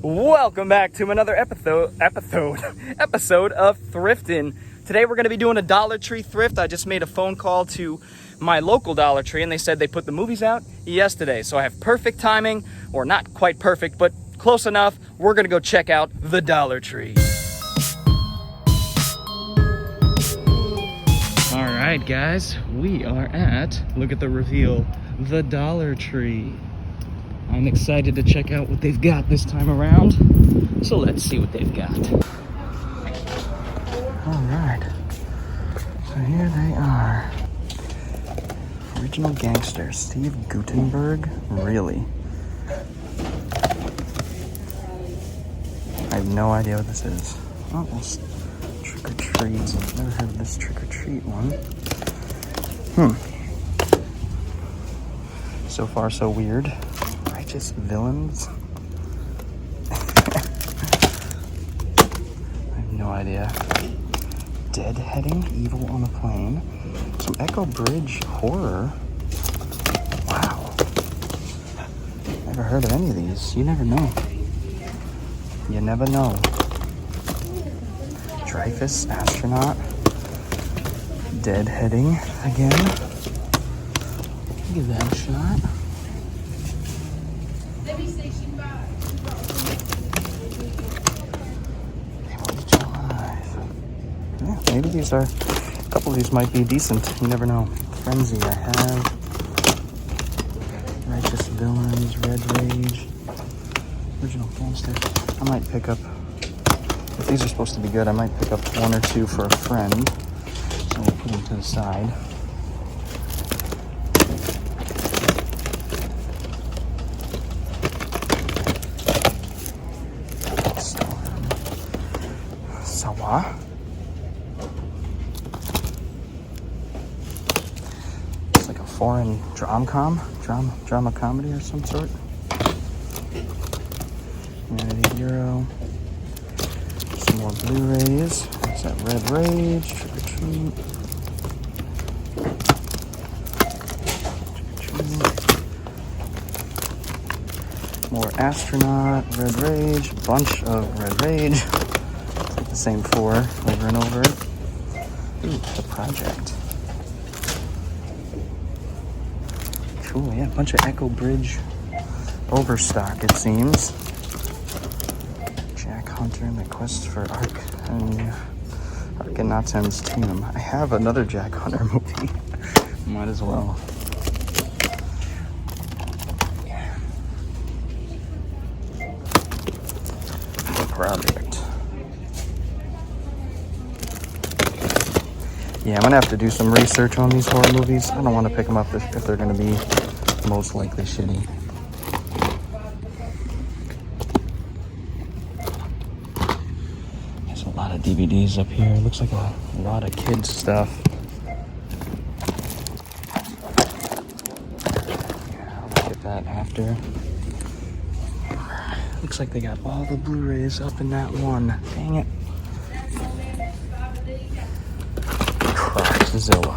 Welcome back to another episode of Thriftin. Today we're going to be doing a Dollar Tree thrift. I just made a phone call to my local Dollar Tree and they said they put the movies out yesterday. So I have perfect timing, or not quite perfect, but close enough. We're going to go check out the Dollar Tree. All right, guys, we are at, look at the reveal, the Dollar Tree. I'm excited to check out what they've got this time around. So let's see what they've got. All right. So here they are. Original Gangster, Steve Guttenberg. Really? I have no idea what this is. Oh, it's Trick or Treat. I've never heard of this Trick or Treat one. So far, so weird. Righteous Villains. I have no idea. Deadheading, Evil on a Plane. Some Echo Bridge horror. Wow. Never heard of any of these. You never know. You never know. Dreyfus Astronaut. Deadheading again. Give that a shot. Yeah, maybe these are, a couple of these might be decent. You never know. Frenzy I have. Righteous Villains, Red Rage. Original Gangster. I might pick up, if these are supposed to be good, I might pick up one or two for a friend. So we'll put them to the side. Sawa. It's like a foreign drama comedy or some sort. €80. Some more blu-rays. There's that Red Rage, Trick or Treat. More Astronaut, Red Rage, bunch of Red Rage. The same four over and over. Ooh, The Project. Cool, yeah, a bunch of Echo Bridge overstock, it seems. Jack Hunter and the Quest for Akhenaten's Tomb. I have another Jack Hunter movie. Might as well. Yeah. The Project. Yeah, I'm gonna have to do some research on these horror movies. I don't want to pick them up if they're gonna be most likely shitty. There's a lot of DVDs up here. It looks like a lot of kids stuff. Yeah, I'll look at that after. Looks like they got all the Blu-rays up in that one. Dang it. Zilla.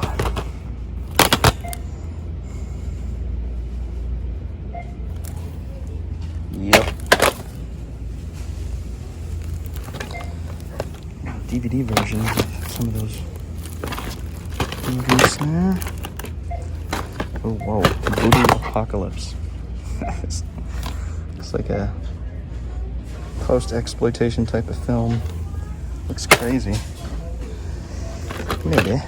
Yep. DVD versions of some of those movies there. Oh, whoa. Voodoo Apocalypse. It's like a post-exploitation type of film. Looks crazy. Maybe.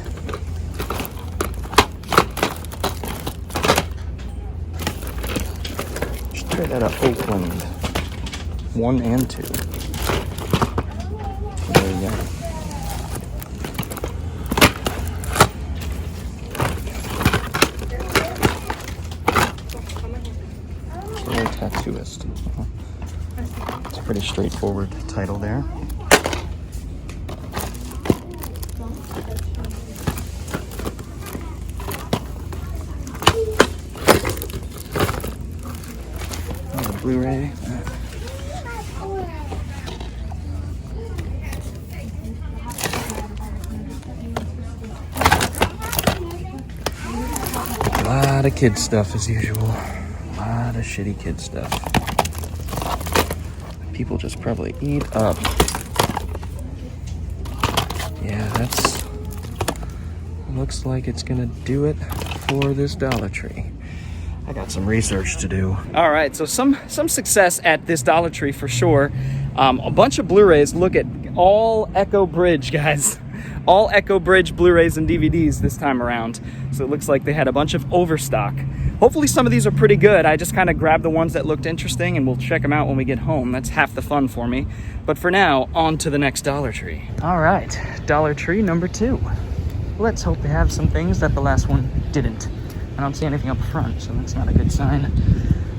Straight out of Oakland. 1 and 2. There you go. Killer Tattooist. It's a pretty straightforward title there. Blu-ray. A lot of kid stuff as usual. A lot of shitty kid stuff. people just probably eat up. Yeah, that's... looks like it's gonna do it for this Dollar Tree. I got some research to do. All right, so some success at this Dollar Tree for sure. A bunch of Blu-rays. Look at all Echo Bridge, guys. All Echo Bridge Blu-rays and DVDs this time around. So it looks like they had a bunch of overstock. Hopefully some of these are pretty good. I just kind of grabbed the ones that looked interesting, and we'll check them out when we get home. That's half the fun for me. But for now, on to the next Dollar Tree. All right, Dollar Tree number 2. Let's hope they have some things that the last one didn't. I don't see anything up front, so that's not a good sign.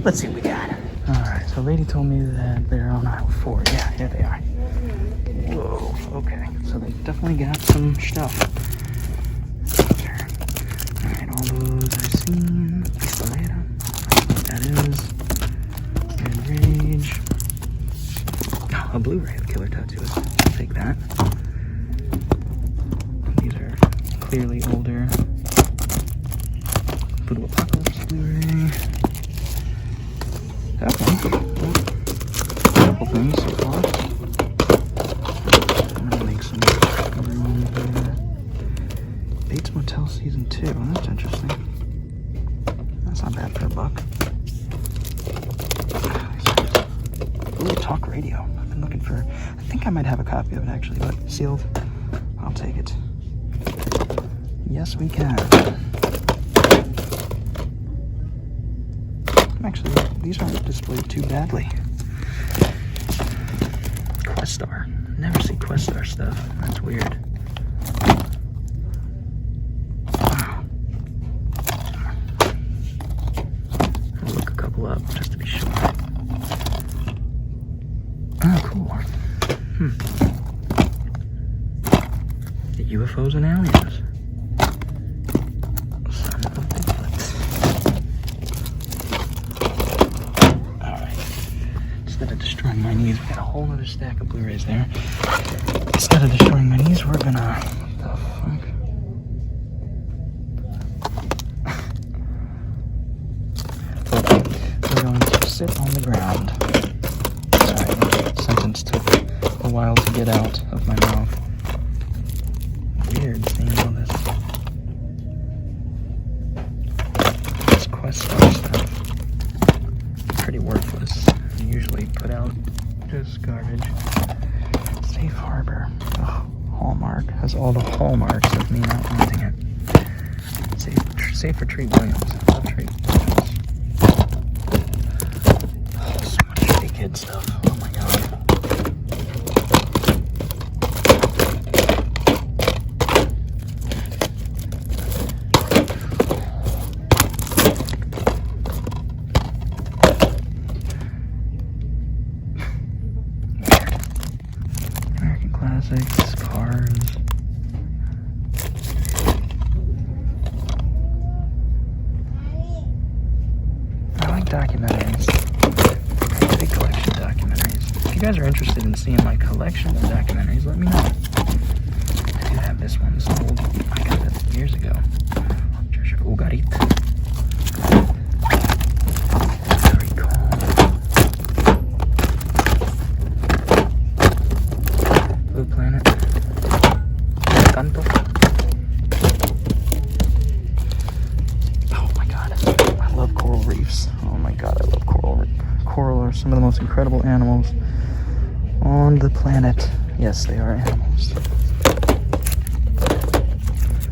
Let's see what we got. All right, so lady told me that they're on aisle 4. Yeah, here they are. Whoa, okay. So they definitely got some stuff. All right, all those I've seen. Pistoleta, that is. Red Rage. Oh, a Blu-ray of Killer Tattoos. I'll take that. These are clearly older. Voodoo Apocalypse Blu-ray. Okay. Well, a couple things so far. I'm gonna make some room here. Bates Motel Season 2. That's interesting. That's not bad for $1. Ooh, talk radio. I've been looking for... I think I might have a copy of it actually, but sealed. I'll take it. Yes, we can. Actually, these aren't displayed too badly. Questar. Never see Questar stuff. That's weird. Wow. I'll look a couple up just to be sure. Oh, cool. The UFOs and aliens. Destroying my knees. We got a whole other stack of Blu-rays there. Instead of destroying my knees, we're gonna... What the fuck? We're going to sit on the ground. Sorry, that sentence took a while to get out of my mouth. Weird seeing all this. This Questar stuff. Pretty worthless. Usually put out just garbage. Safe Harbor. Oh, Hallmark. Has all the hallmarks of me not wanting it. Safe for Treat Williams. I love Treat Williams. Oh, so much shitty kid stuff. Oh my god. Classics, cars. I like documentaries. Big collection of documentaries. If you guys are interested in seeing my collection of documentaries, let me know. I do have this one. This old. I got it years ago. Ugarit. Very cool. Blue Planet. Canto. Oh my god. I love coral reefs. Oh my god, I love coral. Coral are some of the most incredible animals on the planet. Yes, they are animals.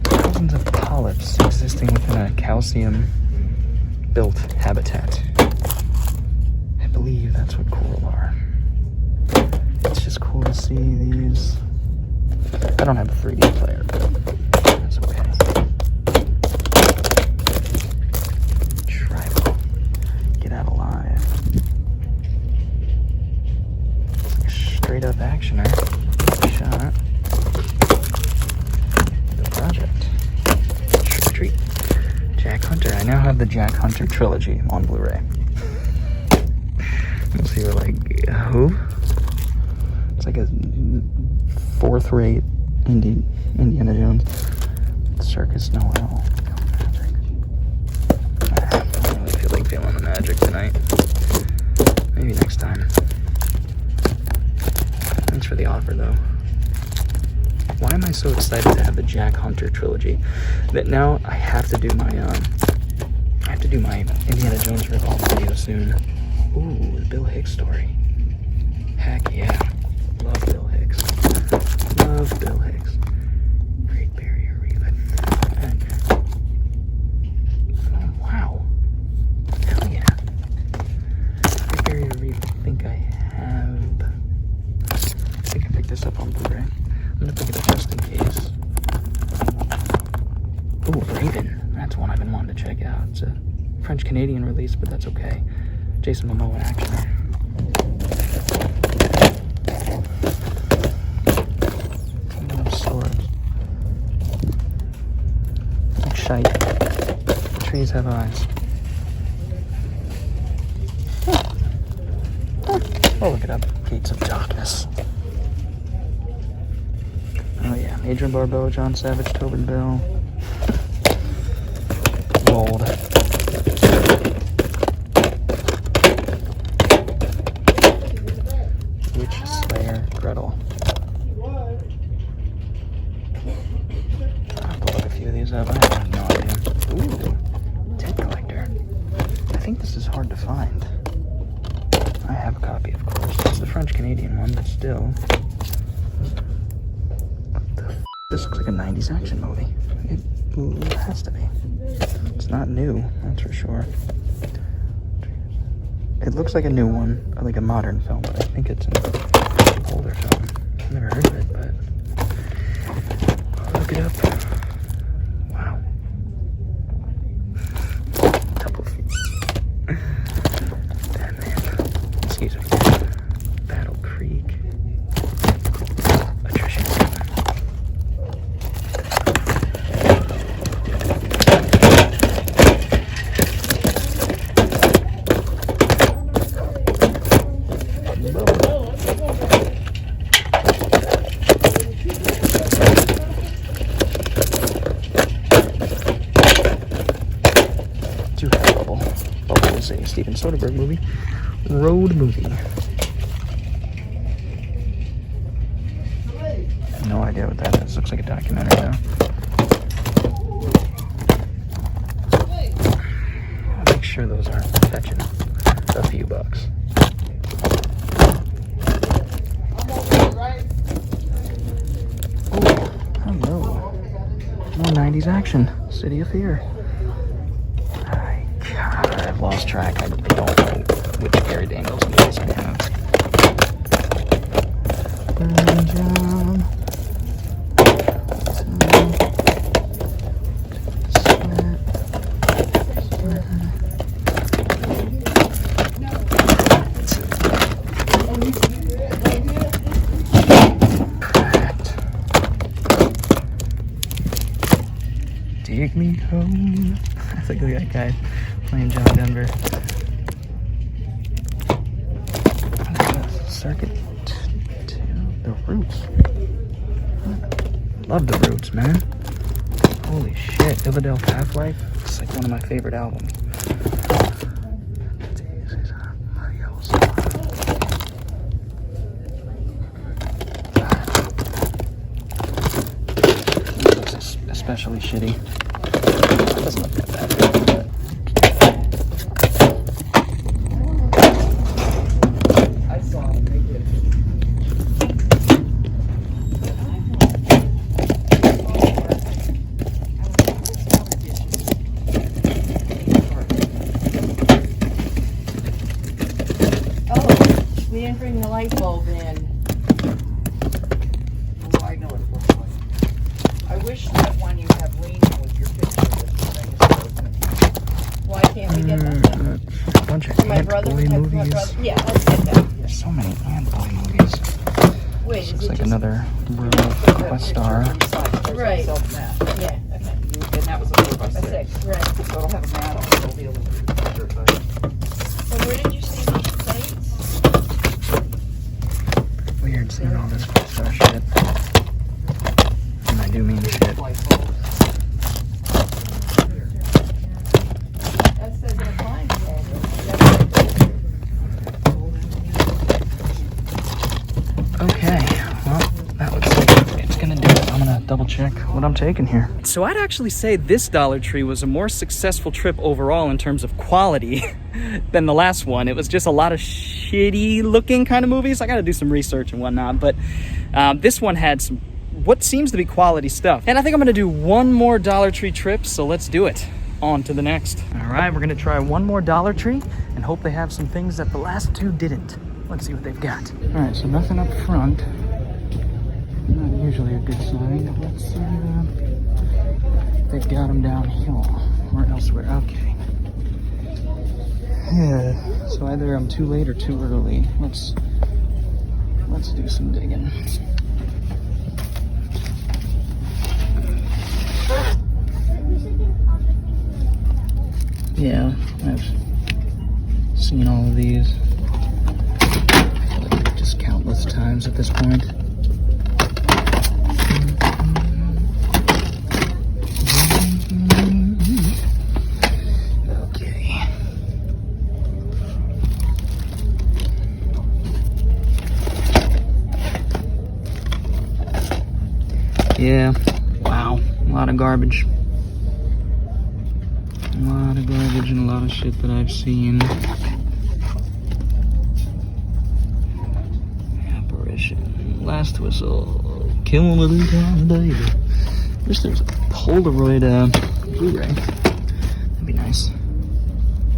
Thousands of polyps existing within a calcium-built habitat. I believe that's what coral are. It's just cool to see these. I don't have a 3D player, but that's okay. Tribal. Get out alive. It's like straight up actioner. Shot. The Project. Trick or Treat. Jack Hunter. I now have the Jack Hunter trilogy on Blu-ray. Most people are like, who? It's like a 4th-rate Indiana Jones. Circus Noel. Magic. I don't really feel like feeling the magic tonight. Maybe next time. for the offer, though. Why am I so excited to have the Jack Hunter trilogy? That now I have to do my Indiana Jones ripoff video soon. Ooh, the Bill Hicks story. Heck yeah. Love Bill Hicks. Love Bill Hicks. Great Barrier Reef. Oh, wow. Hell yeah. Great Barrier Reef, I think I have. I think I picked this up on Blu-ray. I'm gonna pick it up just in case. Ooh, Raven. That's one I've been wanting to check out. It's a French-Canadian release, but that's okay. Jason Momoa action. Kingdom of Swords. Shite. The trees have eyes. Oh, look it up. Gates of Darkness. Oh yeah, Adrian Barbeau, John Savage, Tobin Bell. Gold. Witch Slayer, Gretel. I'll have to look a few of these up. I have no idea. Ooh, Ted Collector. I think this is hard to find. I have a copy, of course. It's the French-Canadian one, but still. This looks like a 90s action movie. It has to be. It's not new, that's for sure. It looks like a new one, like a modern film, but I think it's an older film. I've never heard of it, but I'll look it up. Wow. Couple of Batman. Excuse me. Battle Creek. Attrition. Steven Soderbergh movie. Road movie. No idea what that is. Looks like a documentary though. I'll make sure those aren't fetching a few bucks. Oh, hello. More 90s action. City of Fear. I've lost track. I don't know which Gary Daniels movies I have. Take me home. That's like that guy playing John Denver. Circuit 2. The Roots. Love The Roots, man. Holy shit. Illadelph Half-Life. It's like one of my favorite albums. It's especially shitty. It doesn't look that bad. We didn't bring the light bulb in. Oh, I know what it looks like. I wish that one you have leaning with your picture was the same as Why can't we get that? A bunch of My Ant brother Boy would have movies. Yeah, let's get that. There's so many Ant Boy movies. Wait, Looks is like it just... another Rural Quest star. Right. Right. Yeah, okay. And that was a 4x6. A 6, right. So it'll have a mat on it. It'll be a little bit bigger, but So where did you see these sites? Weird seeing all this Quest star shit. And I do mean shit. That says an appliance bulb. Okay, double check what I'm taking here. So I'd actually say this Dollar Tree was a more successful trip overall in terms of quality than the last one. It was just a lot of shitty looking kind of movies. I gotta do some research and whatnot, but this one had some what seems to be quality stuff. And I think I'm gonna do one more Dollar Tree trip, so let's do it. On to the next. All right, we're gonna try one more Dollar Tree and hope they have some things that the last two didn't. Let's see what they've got. All right, so nothing up front. Not usually a good sign. Let's see if they've got them down here or elsewhere. Okay. Yeah, so either I'm too late or too early. Let's do some digging. Yeah, I've seen all of these. I feel like just countless times at this point. Okay. Yeah, wow, a lot of garbage. A lot of garbage and a lot of shit that I've seen. Apparition. Last whistle. Kill him with a time, baby. Wish there was a Polaroid Blu-ray. That'd be nice.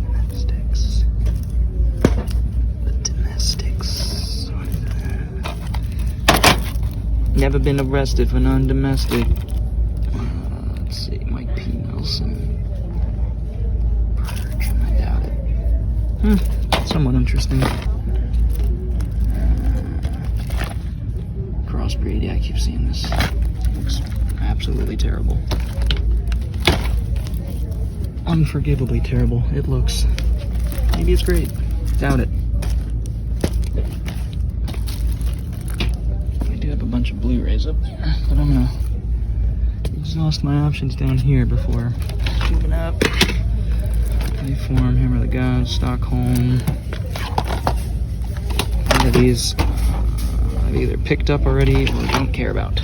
Domestics. The domestics. What is that? Never been arrested for non-domestic. Let's see. Mike P. Nelson. Somewhat interesting. Crossbreed, yeah, I keep seeing this. Looks absolutely terrible. Unforgivably terrible, it looks. Maybe it's great. Doubt it. I do have a bunch of Blu-rays up there, but I'm gonna exhaust my options down here before moving up. Uniform, Hammer of the Gods, Stockholm. All of these I've either picked up already or don't care about.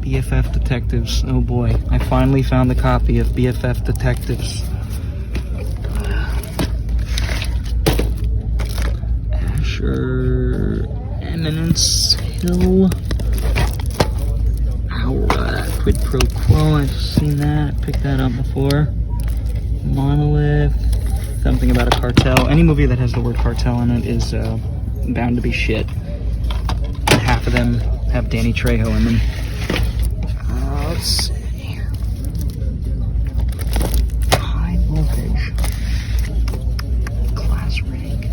BFF Detectives. Oh boy, I finally found the copy of BFF Detectives. Eminence Hill. Our Quid Pro Quo, I've seen that, picked that up before. Monolith, something about a cartel. Any movie that has the word cartel in it is bound to be shit. And half of them have Danny Trejo in them. Let's see. High voltage. Class rank.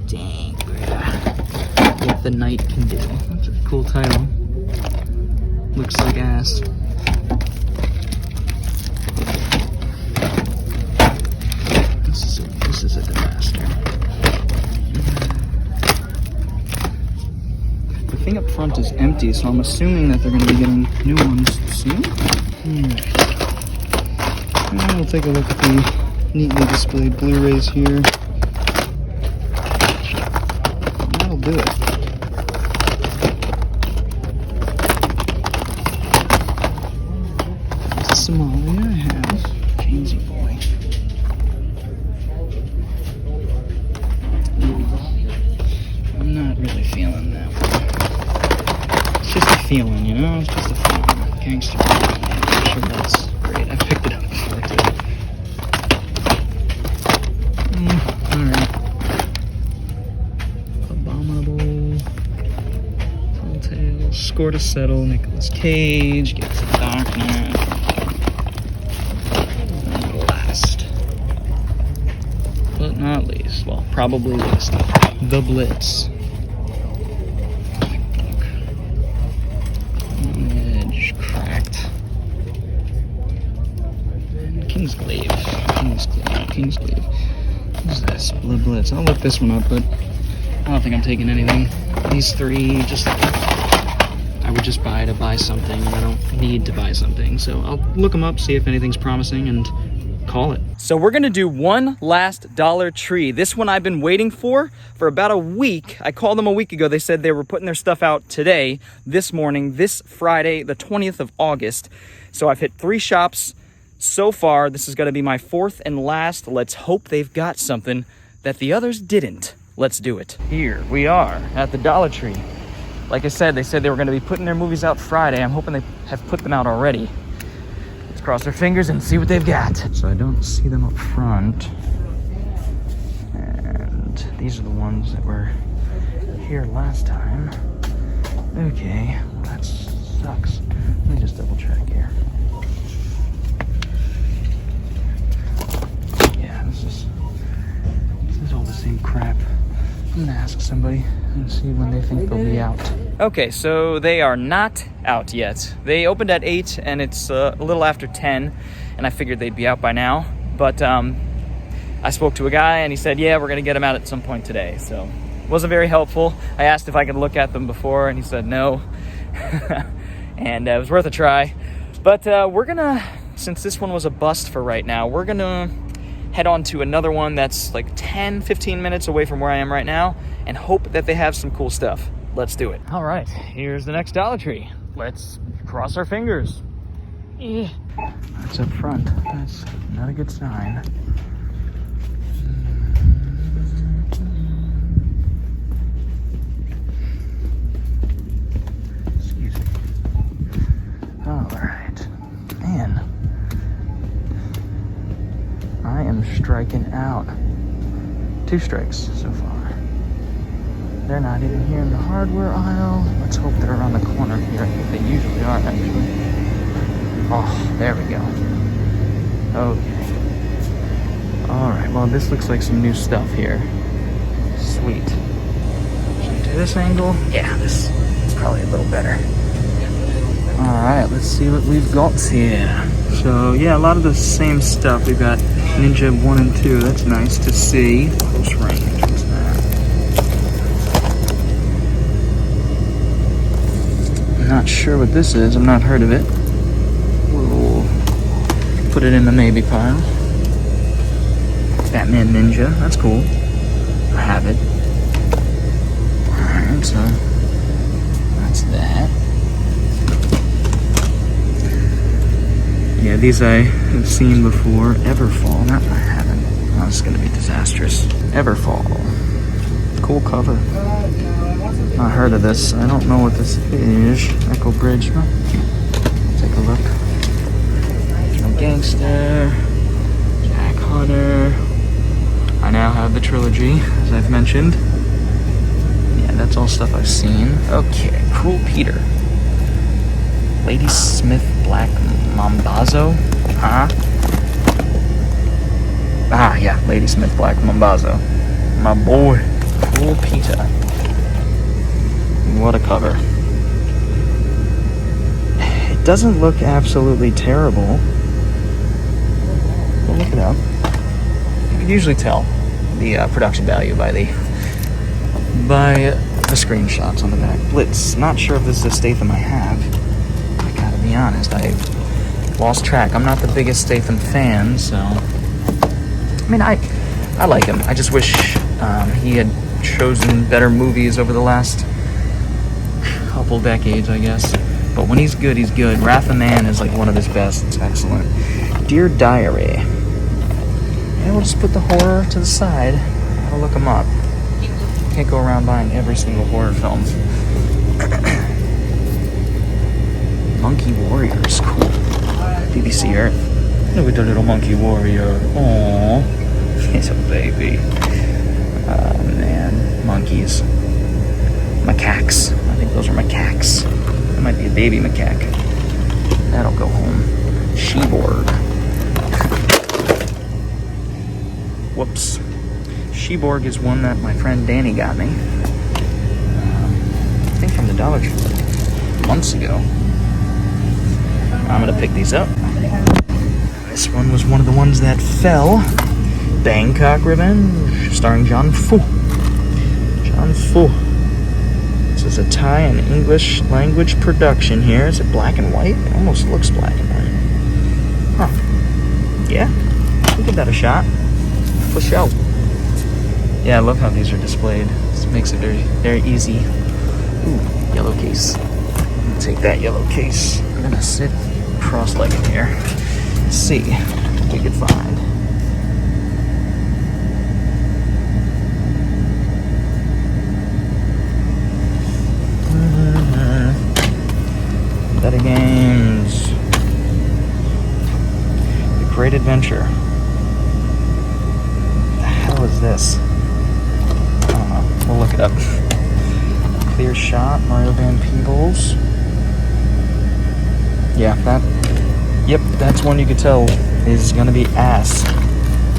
Dang, bruh. What the Night Can Do. That's a cool title. Looks like ass. This is a disaster. The thing up front is empty, so I'm assuming that they're going to be getting new ones soon. Now we'll take a look at the neatly displayed Blu-rays here. That'll do it. Somalia I have. Jamesy boy. I'm not really feeling that one. It's just a feeling, you know? It's just a feeling. Gangster. I'm sure that's great. I've picked it up before too. Alright. Abominable. Full Tail. Score to Settle. Nicolas Cage. Gets the Darkness. But not least, well, probably least, The Blitz. Edge cracked. And Kingsglaive. What's this? Blitz. I'll look this one up, but I don't think I'm taking anything. These three, just I would just buy to buy something, and I don't need to buy something. So I'll look them up, see if anything's promising, and call it. So we're gonna do one last Dollar Tree. This one I've been waiting for about a week. I called them a week ago. They said they were putting their stuff out today, this morning, this Friday, the 20th of August. So I've hit 3 shops so far. This is gonna be my 4th and last. Let's hope they've got something that the others didn't. Let's do it. Here we are at the Dollar Tree. Like I said, they said they were gonna be putting their movies out Friday. I'm hoping they have put them out already. Let's cross their fingers and see what they've got. So I don't see them up front. And these are the ones that were here last time. Okay, well, that sucks. Let me just double check here. Yeah, this is all the same crap. I'm gonna ask somebody and see when they think they'll be out. Okay, so they are not out yet. They opened at 8 and it's a little after 10, and I figured they'd be out by now. But I spoke to a guy and he said, yeah, we're gonna get them out at some point today. So it wasn't very helpful. I asked if I could look at them before and he said no. And it was worth a try. But we're gonna, since this one was a bust for right now, we're gonna head on to another one that's like 10, 15 minutes away from where I am right now and hope that they have some cool stuff. Let's do it. All right, here's the next Dollar Tree. Let's cross our fingers. Yeah. That's up front. That's not a good sign. Excuse me. All right. Man. I am striking out. 2 strikes so far. They're not even here in the hardware aisle. Let's hope they're around the corner here. I think they usually are, actually. Oh, there we go. Okay. Alright, well, this looks like some new stuff here. Sweet. Should I do this angle? Yeah, this is probably a little better. Alright, let's see what we've got here. So, yeah, a lot of the same stuff. We've got Ninja 1 and 2. That's nice to see. Close range. What's that? I'm not sure what this is. I've not heard of it. We'll put it in the maybe pile. Batman Ninja. That's cool. I have it. Alright, so that's that. Yeah, these I have seen before. Everfall. That I haven't. Oh, this is going to be disastrous. Everfall. Cool cover. Not heard of this. I don't know what this is. Echo Bridge. Take a look. No Gangster. Jack Hunter. I now have the trilogy, as I've mentioned. Yeah, that's all stuff I've seen. Okay, Cruel Peter. Lady Smith Black Mambazo? Huh? Ah, yeah, Lady Smith Black Mambazo. My boy. Cruel Peter. What a cover. It doesn't look absolutely terrible. But look it up. You can usually tell the production value by the screenshots on the back. Blitz. Not sure if this is a Statham I have. I gotta be honest, I've lost track. I'm not the biggest Statham fan, so I mean, I like him. I just wish he had chosen better movies over the last couple decades, I guess. But when he's good, he's good. Wrath of Man is like one of his best. It's excellent. Dear Diary. Yeah, we'll just put the horror to the side. I'll look them up. Can't go around buying every single horror film. Monkey Warriors, cool. BBC Earth. Look at the little monkey warrior. Aww. He's a baby. Oh man. Monkeys. Macaques. I think those are macaques. That might be a baby macaque. That'll go home. Cyborg. Whoops. Cyborg is one that my friend Danny got me. I think from the Dollar Tree months ago. I'm gonna pick these up. This one was one of the ones that fell. Bangkok Revenge, starring John Fu. on full. This is a Thai and English language production here. Is it black and white? It almost looks black and white. Huh. Yeah, we'll give that a shot. For sure. Yeah, I love how these are displayed. This makes it very, very easy. Ooh, yellow case. I'll take that yellow case. I'm gonna sit cross-legged here. Let's see what we could find. Better games. The Great Adventure. What the hell is this? I don't know. We'll look it up. Clear Shot, Mario Van Peebles. Yeah, yep, that's one you could tell is gonna be ass. I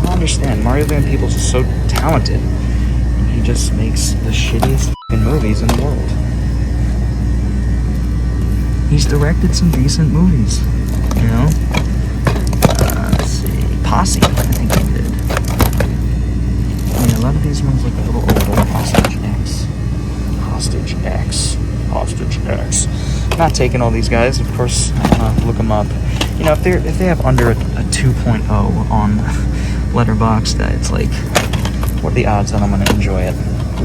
don't understand. Mario Van Peebles is so talented, and he just makes the shittiest f***ing movies in the world. He's directed some decent movies, you know? Let's see. Posse, I think he did. Yeah, a lot of these ones look a little older. Hostage X. Hostage X. Hostage X. Not taking all these guys, of course. Look them up. You know, if they have under a 2.0 on Letterboxd, it's like, what are the odds that I'm gonna enjoy it?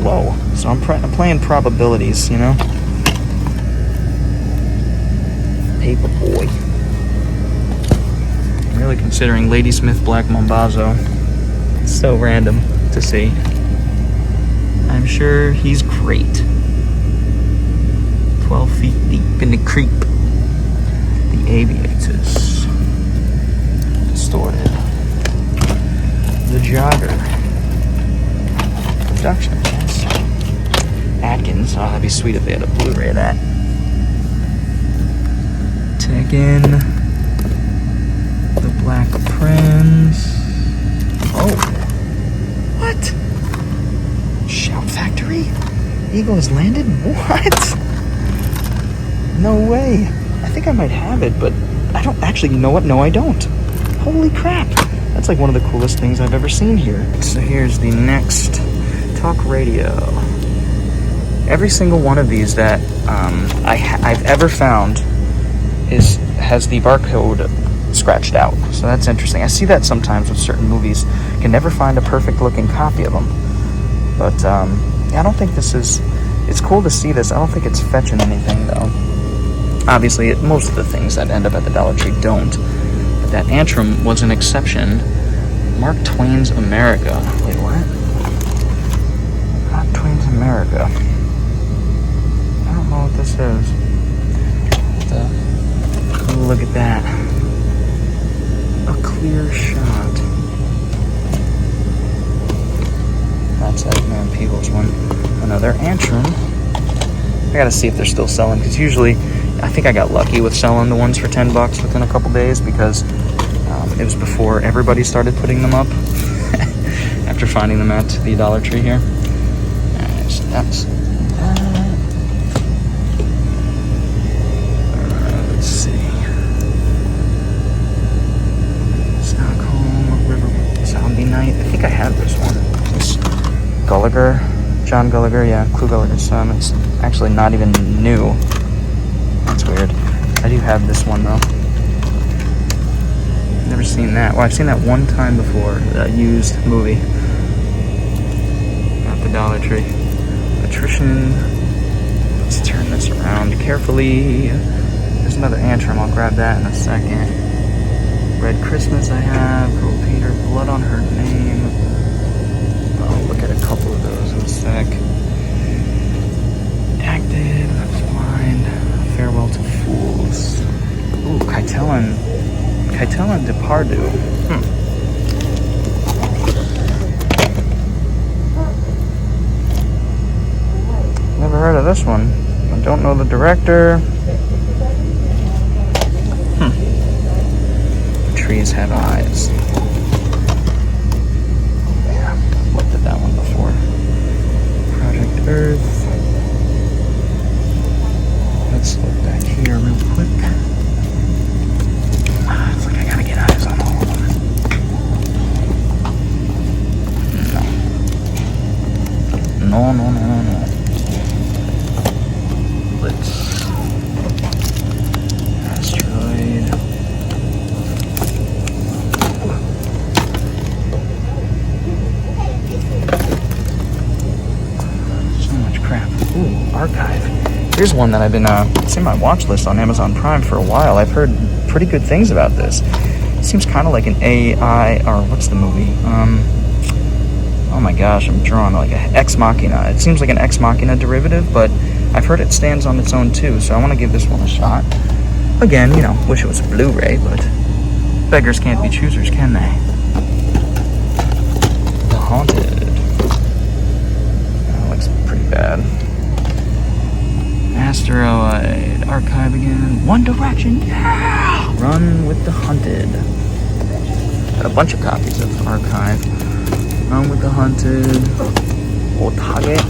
Low. So I'm playing probabilities, you know? Paperboy. I'm really considering Ladysmith Black Mambazo. It's so random to see. I'm sure he's great. 12 feet deep in the creep. The Aviators. Distorted. The Jogger. Production, yes. Atkins. Oh, that'd be sweet if they had a Blu-ray of that. Tekken. The Black Prince. Oh. What? Shout Factory? Eagle has landed? What? No way. I think I might have it, but I don't actually, you know what? No, I don't. Holy crap. That's like one of the coolest things I've ever seen here. So here's the next talk radio. Every single one of these that I've ever found has the barcode scratched out. So that's interesting. I see that sometimes with certain movies. You can never find a perfect looking copy of them. But yeah, I don't think this is, it's cool to see this. I don't think it's fetching anything though. Obviously, most of the things that end up at the Dollar Tree don't. But that Antrim was an exception. Mark Twain's America. Wait, what? Mark Twain's America. I don't know what this is. Look at that. A Clear Shot. That's that Man Peebles one. Another Antrim. I gotta see if they're still selling, because usually I think I got lucky with selling the ones for $10 within a couple days, because it was before everybody started putting them up after finding them at the Dollar Tree here. Alright, so that's that. Let's see. Stockholm River Zombie Night. I think I have this one. This Gallagher. John Gallagher, yeah, Clue Gallagher's son. It's actually not even new. That's weird. I do have this one though. Never seen that. Well, I've seen that one time before. That used movie at the Dollar Tree. Attrition. Let's turn this around carefully. There's another Antrim. I'll grab that in a second. Red Christmas I have. Girl Peter. Blood on Her Name. I'll look at a couple of those in a sec. Active. That's Blind. Farewell to Fools. Ooh, Keitel and Depardieu. Never heard of this one. I don't know the director. Trees Have Eyes. Yeah, looked at that one before. Project Earth. Let's look back here real quick. It's like I gotta get eyes on all of them. no, no, no, no. Let's... Asteroid. So much crap. Ooh, archive. Here's one that I've been, it's in my watch list on Amazon Prime for a while. I've heard pretty good things about this. It seems kind of like an AI, or what's the movie? Oh my gosh, I'm drawing like an Ex Machina. It seems like an Ex Machina derivative, but I've heard it stands on its own too, so I want to give this one a shot. Again, you know, wish it was a Blu-ray, but beggars can't be choosers, can they? The Haunted. That looks pretty bad. Asteroid. Archive again. One Direction. Yeah! Run with the Hunted. Got a bunch of copies of Archive. Run with the Hunted. Otage.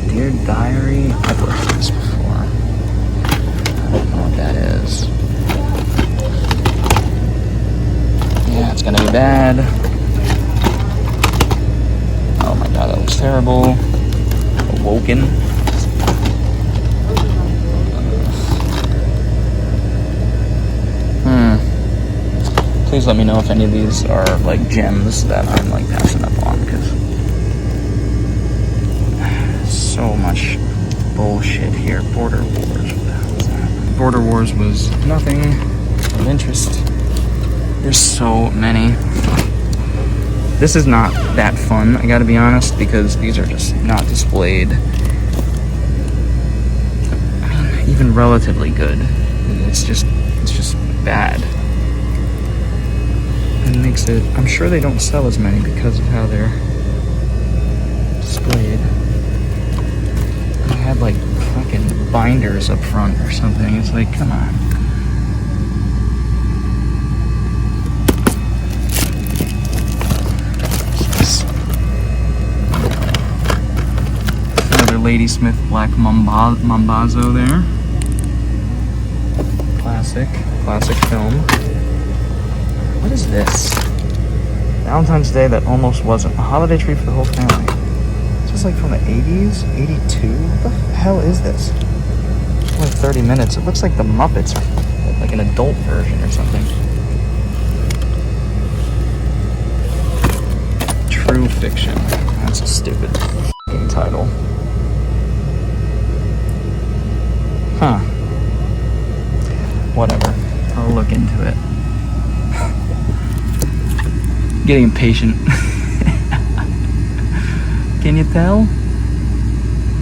Dear Diary. I've looked at this before. I don't know what that is. Yeah, it's gonna be bad. Oh my god, that looks terrible. Awoken. Please let me know if any of these are like gems that I'm like passing up on, because so much bullshit here. Border Wars. What the hell is that? Border Wars was nothing of interest. There's so many. This is not that fun, I gotta be honest, because these are just not displayed. I mean, even relatively good. It's just bad. It makes it, I'm sure they don't sell as many because of how they're displayed. They had like fucking binders up front or something. It's like, come on. Another Ladysmith Black Mambazo there. Classic film. What is this? Valentine's Day that almost wasn't. A holiday tree for the whole family. Is this like from the 80s? 82? What the hell is this? It's only 30 minutes. It looks like the Muppets, like an adult version or something. True Fiction. That's a stupid f***ing title. Huh. Whatever. I'll look into it. Getting impatient. Can you tell?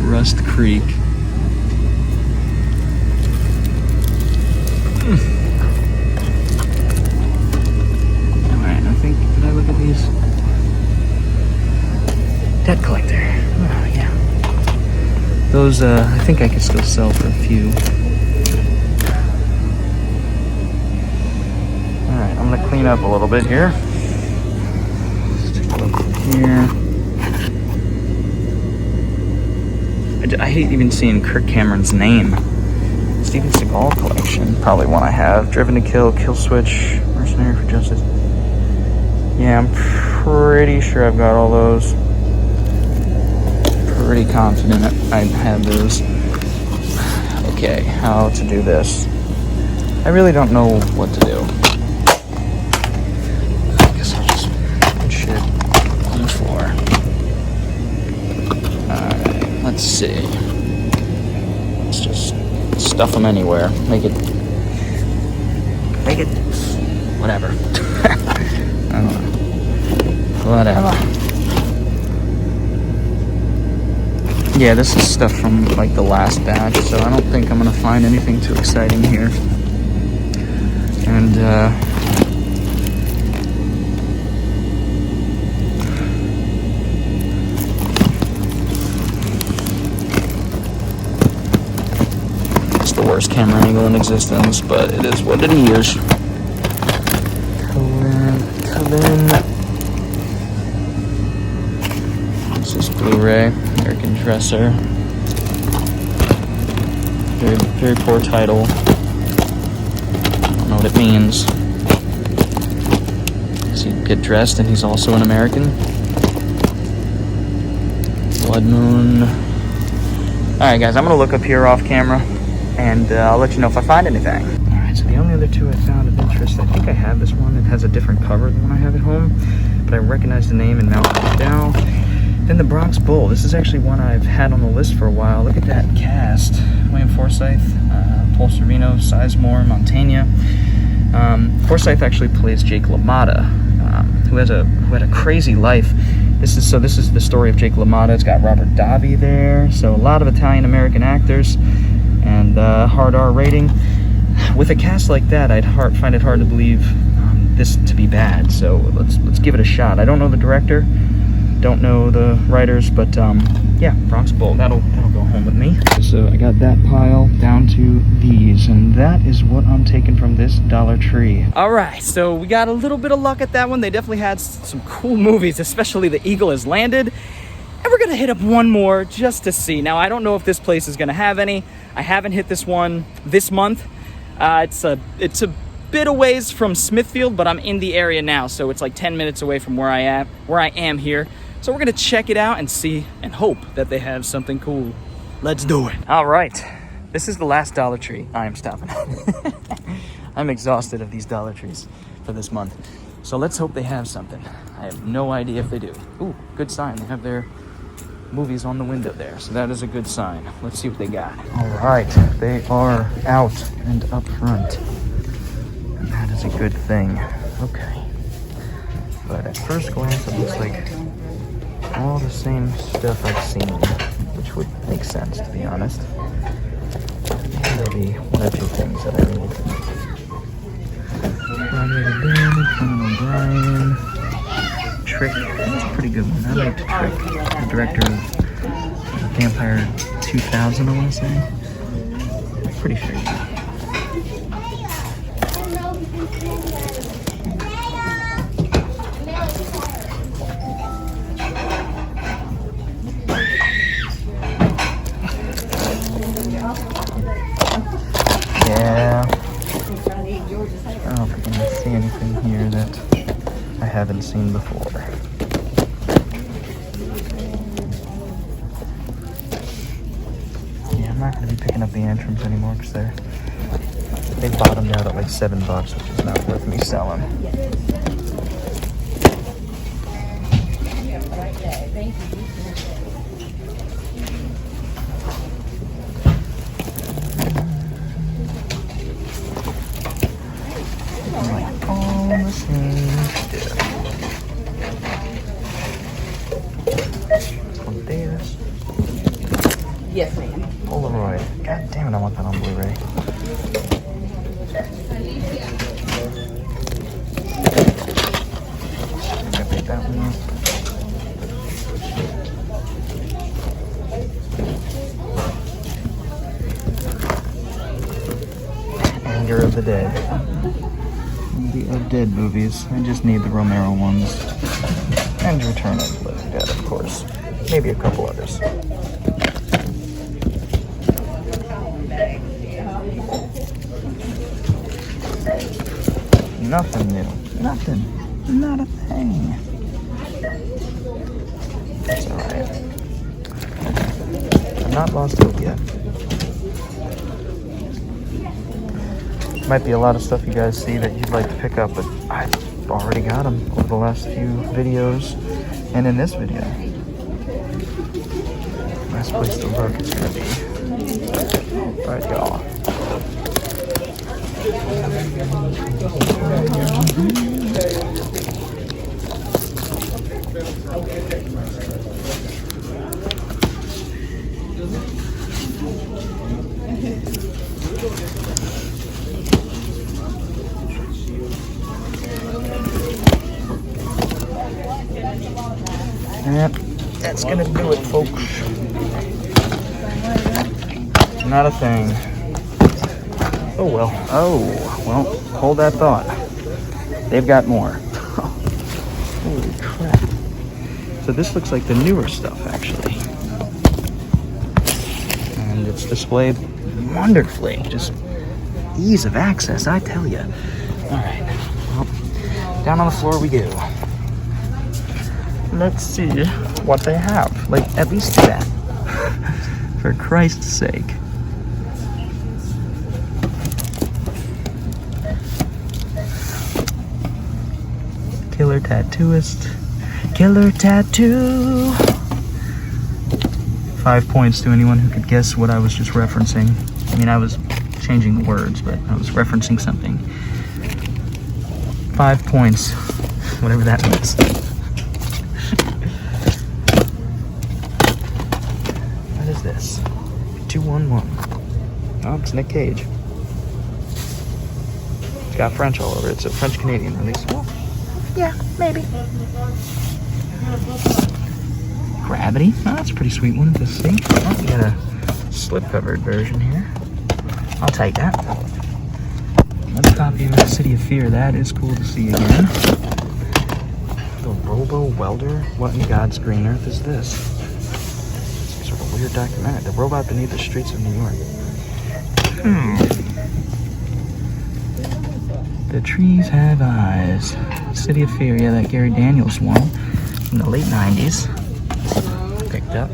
Rust Creek. Alright, I think, did I look at these? Debt Collector. Oh, yeah. Those, I think I could still sell for a few. Alright, I'm gonna clean up a little bit here. Here. I hate even seeing Kirk Cameron's name. Steven Seagal collection, probably one I have. Driven to Kill, Kill Switch, Mercenary for Justice. Yeah, I'm pretty sure I've got all those. Pretty confident I have those. Okay, how to do this? I really don't know what to do. I guess I'll just put shit on the floor. Alright, let's see. Let's just stuff them anywhere. Make it whatever. I don't know. Whatever. Yeah, this is stuff from like the last batch, so I don't think I'm gonna find anything too exciting here. And it's the worst camera angle in existence, but it is what it is. Cullen. This is Blu-ray. American Dresser. Very, very poor title. I don't know what it means. Does he get dressed and he's also an American? Blood moon. Alright guys, I'm gonna look up here off camera and I'll let you know if I find anything. Alright, so the only other two I found of interest, I think I have this one. It has a different cover than one I have at home, but I recognize the name and Malcolm down. Then the Bronx Bull. This is actually one I've had on the list for a while. Look at that cast. William Forsythe, Paul Sorvino, Sizemore, Montaigne. Forsythe actually plays Jake LaMotta, who had a crazy life. This is the story of Jake LaMotta. It's got Robert Davi there, so a lot of Italian-American actors, and hard R rating. With a cast like that, I'd find it hard to believe this to be bad. So let's give it a shot. I don't know the director, don't know the writers, but yeah, Bronx Bull. That'll go home with me. So I got that pile down to these, and that is what I'm taking from this Dollar Tree. All right, so we got a little bit of luck at that one. They definitely had some cool movies, especially The Eagle Has Landed. And we're gonna hit up one more just to see. Now, I don't know if this place is gonna have any. I haven't hit this one this month. It's a bit a ways from Smithfield, but I'm in the area now, so it's like 10 minutes away from where I am here. So we're gonna check it out and see and hope that they have something cool. Let's do it. All right, this is the last Dollar Tree I am stopping at. I'm exhausted of these Dollar Trees for this month. So let's hope they have something. I have no idea if they do. Ooh, good sign. They have their movies on the window there, so that is a good sign. Let's see what they got. All right, they are out and up front. And that is a good thing. Okay. But at first glance, it looks like all the same stuff I've seen, which would make sense, to be honest. Maybe one or two things that I need. Conan O'Brien. Trick. That's a pretty good one. I liked Trick. The director of Vampire 2000, I want to say. Pretty sure. Yeah. I don't think I'm going to see anything here that I haven't seen before. Yeah, I'm not going to be picking up the Antrims anymore because they bottomed out at like $7, which is not worth me selling. Like all the same stuff. Davis. Yes, ma'am. Polaroid. God damn it, I want that on Blu-ray. I pick that one up. Anger of the Dead. The of Dead movies. I just need the Romero ones. And Return of the Living Dead, of course. Maybe a couple others. Nothing new. Nothing. Not a thing. That's alright. I'm not lost hope yet. Might be a lot of stuff you guys see that you'd like to pick up, but I've already got them over the last few videos and in this video. Last place to look is going to be right, y'all. Yep, that's gonna do it, folks. Not a thing. Oh well. Oh, well, hold that thought. They've got more. Holy crap. So this looks like the newer stuff, actually. And it's displayed wonderfully. Just ease of access, I tell you. All right, well, down on the floor we go. Let's see what they have. Like, at least that. For Christ's sake. Killer tattooist. Killer tattoo. 5 points to anyone who could guess what I was just referencing. I mean, I was changing the words, but I was referencing something. 5 points. Whatever that means. What is this? 211. Oh, it's Nick Cage. It's got French all over it. It's a French-Canadian release. Well, yeah, maybe. Gravity. Oh, that's a pretty sweet one to see. Oh, we got a slip-covered version here. I'll take that. Another copy of the City of Fear. That is cool to see again. The Robo Welder. What in God's green earth is this? Some sort of weird documentary. The robot beneath the streets of New York. The trees have eyes. City of Fear. Yeah, that Gary Daniels one in the late 90s. Picked up.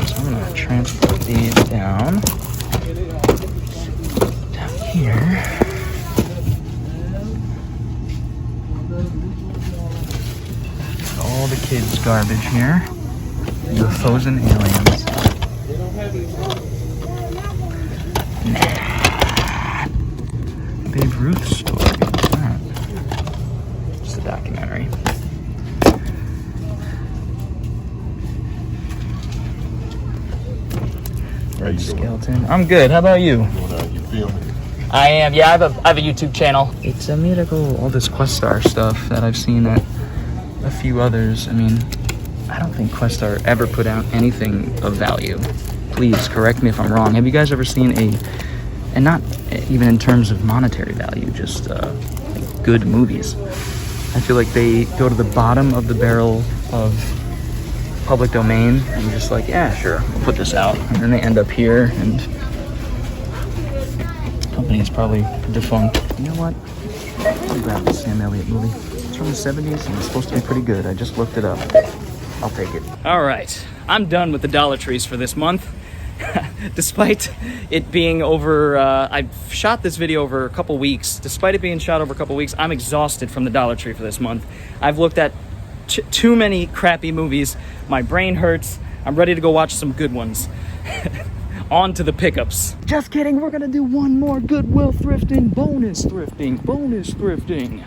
So I'm gonna transport these down here. All the kids' garbage here. UFOs and aliens. Nah. Babe Ruth story. What's that? It's a documentary. Red skeleton. I'm good. How about you? You feel me? I am. Yeah, I have a YouTube channel. It's a miracle. All this Questar stuff that I've seen at a few others. I mean, I don't think Questar ever put out anything of value. Please correct me if I'm wrong. Have you guys ever seen and not even in terms of monetary value, just good movies? I feel like they go to the bottom of the barrel of public domain and just like, yeah, sure, we'll put this out. And then they end up here, and the company is probably defunct. You know what? I'll grab the Sam Elliott movie. It's from the 70s and it's supposed to be pretty good. I just looked it up. I'll take it. All right, I'm done with the Dollar Trees for this month. Despite it being over, I shot this video over a couple weeks. Despite it being shot over a couple weeks, I'm exhausted from the Dollar Tree for this month. I've looked at too many crappy movies. My brain hurts. I'm ready to go watch some good ones. On to the pickups. Just kidding, we're gonna do one more Goodwill thrifting, bonus thrifting.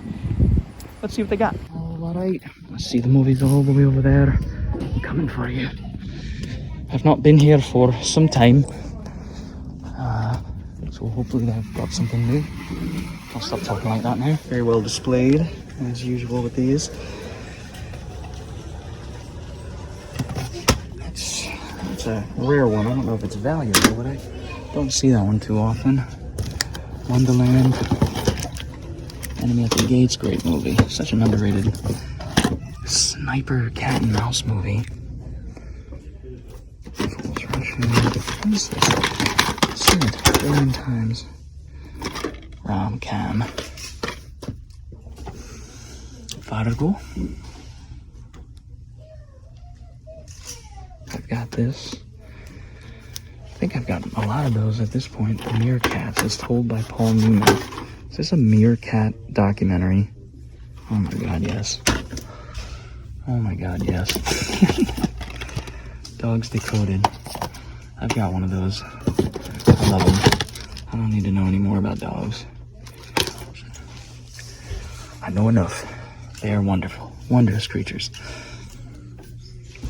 Let's see what they got. All right, let's see the movies all the way over there. I'm coming for you. I've not been here for some time. So hopefully they've got something new. I'll stop talking like that now. Very well displayed, as usual with these. It's a rare one. I don't know if it's valuable, but I don't see that one too often. Wonderland. Enemy at the Gates, great movie. Such an underrated sniper cat and mouse movie. What is this? I've seen it a billion times. Rom-com. Fargo. I've got this. I think I've got a lot of those at this point. The Meerkats, as told by Paul Newman. Is this a Meerkat documentary? Oh my god, yes. Oh my god, yes. Dogs Decoded. I've got one of those. I love them. I don't need to know any more about dogs. I know enough. They are wonderful. Wondrous creatures.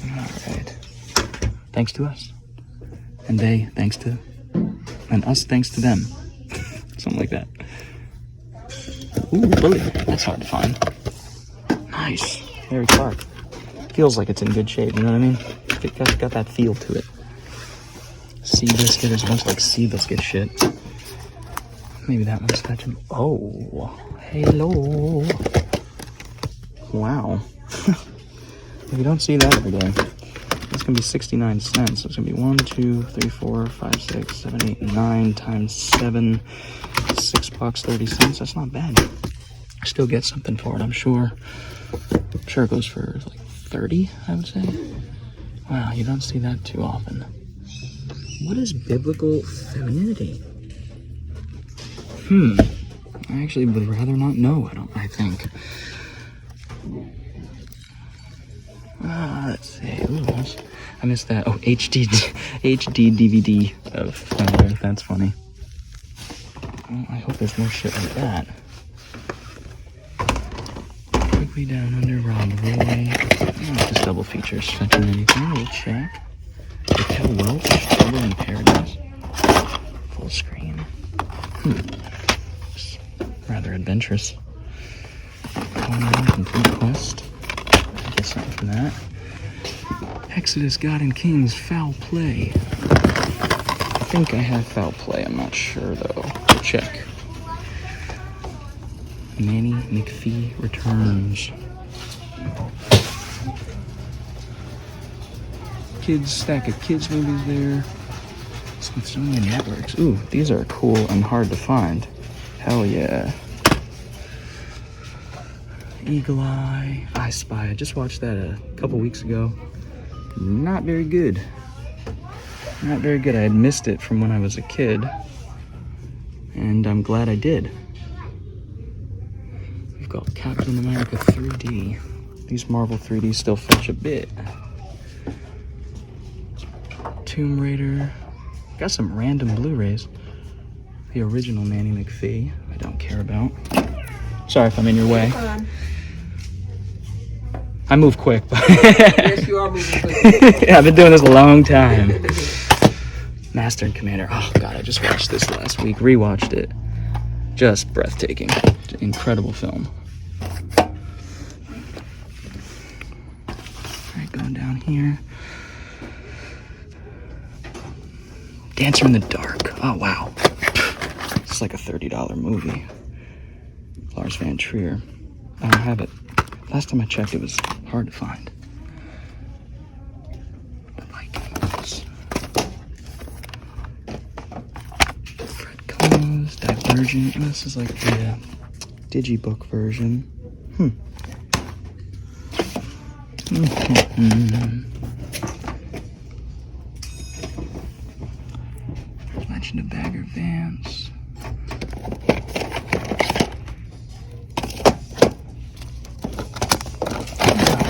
Alright. Thanks to us. And they, thanks to... And us, thanks to them. Something like that. Ooh, bully. That's hard to find. Nice. Harry Clark. Feels like it's in good shape, you know what I mean? It's got that feel to it. Seabiscuit is much like Seabiscuit shit. Maybe that one's fetching. Oh, hello. Wow. If you don't see that every day, it's gonna be 69 cents. So it's gonna be 1, 2, 3, 4, 5, 6, 7, 8, 9 times 7, $6.30. That's not bad. I still get something for it, I'm sure. I'm sure it goes for like 30, I would say. Wow, you don't see that too often. What is biblical femininity? I actually would rather not know, I think. Let's see. Ooh, I missed that. Oh, HD DVD of Thunder. That's funny. Well, I hope there's more shit like that. Quickly down under Rob Roy. Oh, just double features. Fetching anything. We'll check. Raquel Welch. Trouble in Paradise. Full screen. Rather adventurous. Complete Quest. I guess something from that. Exodus, God and Kings, Foul Play. I think I have Foul Play. I'm not sure though. We'll check. Nanny McPhee Returns. Kids, stack of kids movies there. Smithsonian Networks. Ooh, these are cool and hard to find. Hell yeah. Eagle Eye, I Spy. I just watched that a couple weeks ago. Not very good. Not very good. I had missed it from when I was a kid. And I'm glad I did. We've got Captain America 3D. These Marvel 3D still fetch a bit. Tomb Raider. Got some random Blu-rays. The original Nanny McPhee, I don't care about. Sorry if I'm in your way. I move quick. Yes, you are moving quick. Yeah, I've been doing this a long time. Master and Commander. Oh god, I just watched this last week. Rewatched it. Just breathtaking. Incredible film. Alright, going down here. Dancer in the Dark. Oh wow. It's like a $30 movie. Lars Van Trier. I don't have it. Last time I checked, it was hard to find. The Vikings. Fred Close, Divergent. This is like the digibook version. Legend of Bagger Vance.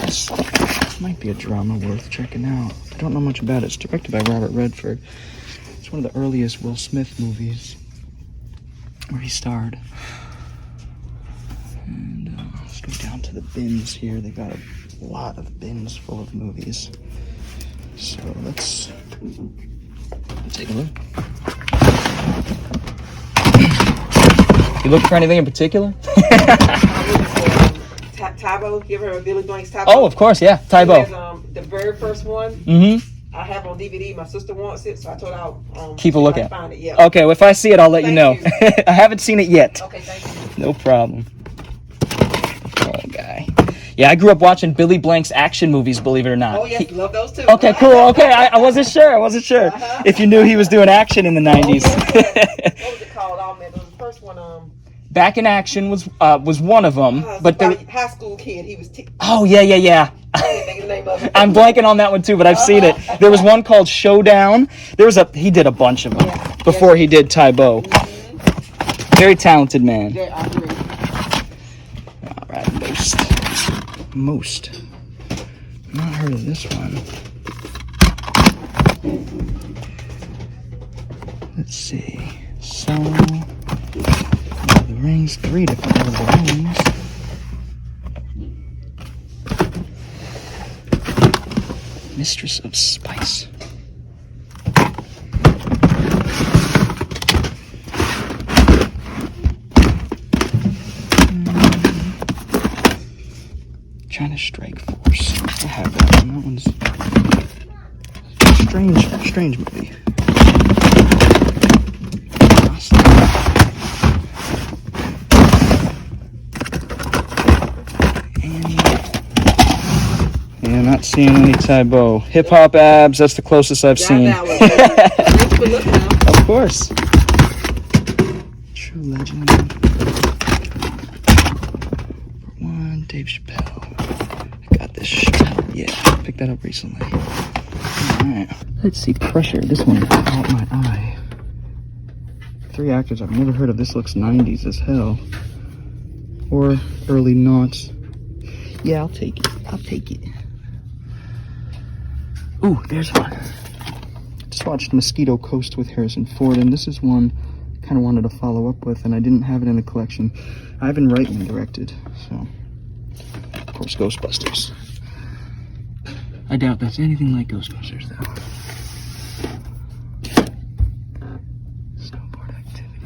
This might be a drama worth checking out. I don't know much about it. It's directed by Robert Redford. It's one of the earliest Will Smith movies where he starred. And let's go down to the bins here. They got a lot of bins full of movies. So let's take a look. You look for anything in particular? TheBoredCyborg, you ever heard of Billy Blank's TheBoredCyborg? Oh, of course, yeah. TheBoredCyborg. The very first one. Mm-hmm. I have it on DVD. My sister wants it, so I told her I'll keep a look at. Find it. Yeah. Okay, well, if I see it, I'll let you know. You. I haven't seen it yet. Okay, thank you. No problem. Oh, guy. Yeah, I grew up watching Billy Blank's action movies, believe it or not. Oh, yes, love those too. Okay, cool. Okay, I wasn't sure. If you knew he was doing action in the 90s. What was it called? Oh, man, it was the first one. Back in Action was one of them, but there. High school kid. He was. Oh yeah. I can't think of the name of it. I'm blanking on that one too, but I've seen it. There was one called Showdown. He did a bunch of them before he did TheBoredCyborg. Mm-hmm. Very talented man. Yeah, I agree. All right, most. Not heard of this one. Let's see. So. The Rings, 3 different Lord of the Rings. Mistress of Spice. China Strike Force. I have that one. That one's strange movie. Yeah, not seeing any TheBoredCyborg. Hip Hop Abs, that's the closest I've seen. Of course. True Legend. For one, Dave Chappelle. I got this Chappelle Yeah, picked that up recently. Alright. Let's see, Pressure. This one caught my eye. 3 actors I've never heard of. This looks 90s as hell. Or early noughts. Yeah, I'll take it. I'll take it. Ooh, there's one. Just watched Mosquito Coast with Harrison Ford, and this is one I kind of wanted to follow up with, and I didn't have it in the collection. Ivan Reitman directed, so... Of course, Ghostbusters. I doubt that's anything like Ghostbusters, though. Snowboard activity.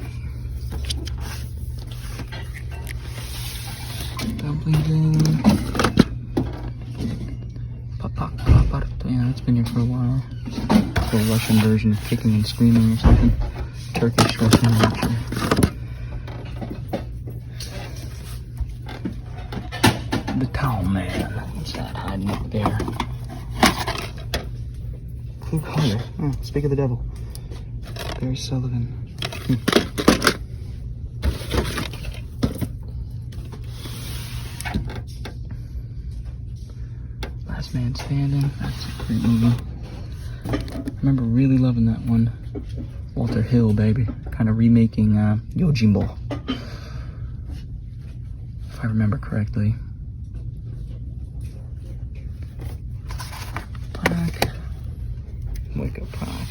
Dumplings. Yeah, that's been here for a while. It's a Russian version of Kicking and Screaming or something. Turkish Russian, I'm not sure. The Town Man. What's that hiding up there? Blue collar. Oh, speak of the devil. Barry Sullivan. Last Man Standing. That's a great movie. I remember really loving that one. Walter Hill, baby. Kind of remaking Yojimbo. If I remember correctly. Park. Wake Up Park.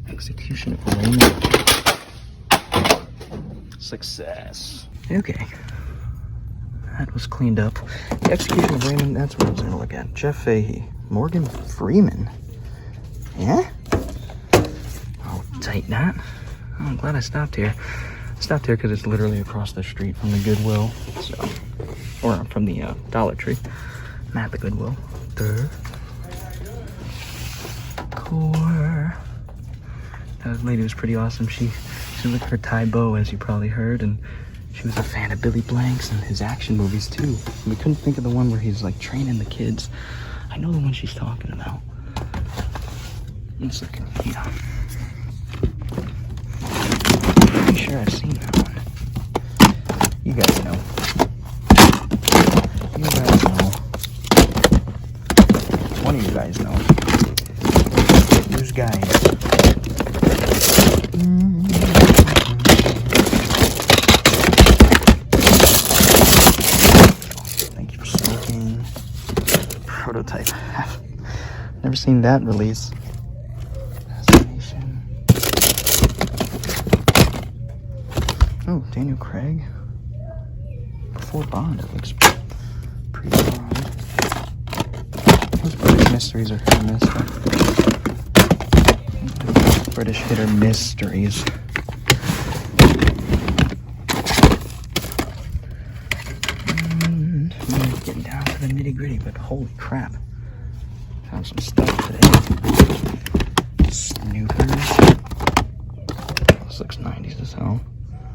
Execution of Raymond. Success. Okay. That was cleaned up. The Execution of Raymond, that's what I was going to look at. Jeff Fahey. Morgan Freeman. Yeah? I'll tighten that. Oh, I'm glad I stopped here. I stopped here because it's literally across the street from the Goodwill. So, or from the Dollar Tree. I'm at the Goodwill. Core. That lady was pretty awesome. She looked her Thai bow, as you probably heard, and she was a fan of Billy Blanks and his action movies too. We couldn't think of the one where he's like training the kids. I know the one she's talking about. Let's look at here. Pretty sure I've seen that one. You guys know. You guys know. One of you guys know. Who's guys? Thank you for smoking. Prototype. Never seen that release. Assassination. Oh, Daniel Craig. Before Bond, it looks pretty Bond. Those British mysteries are hit or miss. British hit or mysteries. And getting down to the nitty gritty, but holy crap. Found some stuff today. Snoopers. This looks 90s as hell.